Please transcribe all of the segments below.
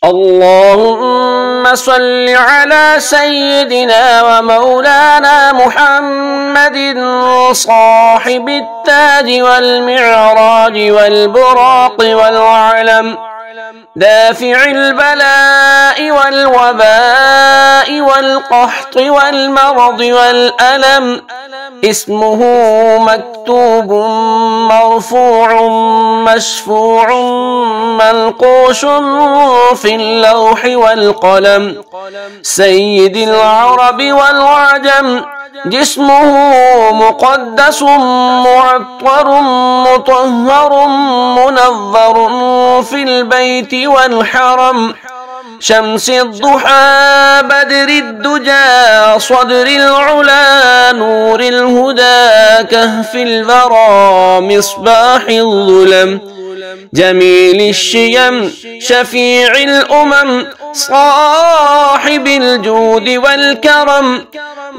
اللهم صل على سيدنا ومولانا محمد صاحب التاج والمعراج والبراق والعلم، دافع البلاء والوباء والقحط والمرض والألم، اسمه مكتوب مرفوع مشفوع منقوش في اللوح والقلم، سيد العرب والعجم، جسمه مقدس معطر مطهر منظر في البيت والحرم، شمس الضحى بدر الدجى صدر العلا نور الهدى كهف الورى مصباح الظلم، جميل الشيم شفيع الأمم صاحب الجود والكرم،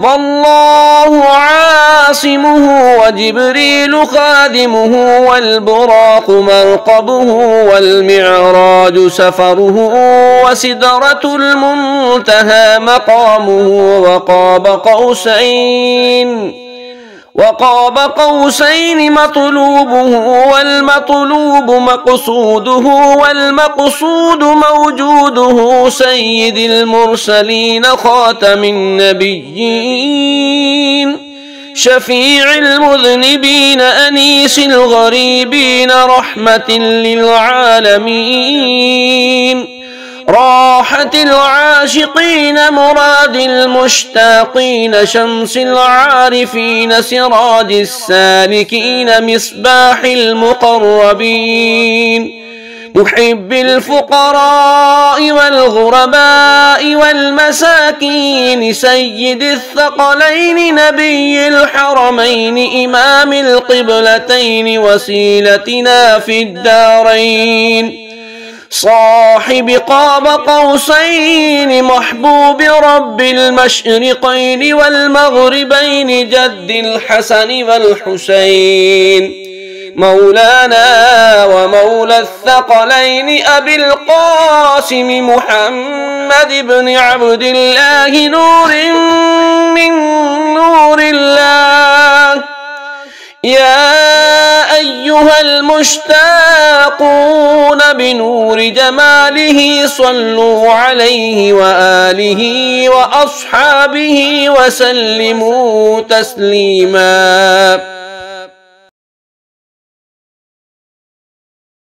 والله عاصمه وجبريل خادمه والبراق مرقبه والمعراج سفره وسدرة المنتهى مقامه، وقاب قوسين مطلوبه والمطلوب مقصوده والمقصود موجوده، سيد المرسلين خاتم النبيين، شفيع المذنبين أنيس الغريبين رحمة للعالمين، راحة العاشقين مراد المشتاقين، شمس العارفين سراج السالكين مصباح المقربين، محب الفقراء والغرباء والمساكين، سيد الثقلين نبي الحرمين إمام القبلتين وسيلتنا في الدارين، صاحب قاب قوسين محبوب رب المشرقين والمغربين جد الحسن والحسين، مولانا ومولى الثقلين أبي القاسم محمد بن عبد الله نور من نور الله، يا أيها المشتاقون بنور جماله صلوا عليه وآله وأصحابه وسلموا تسليما.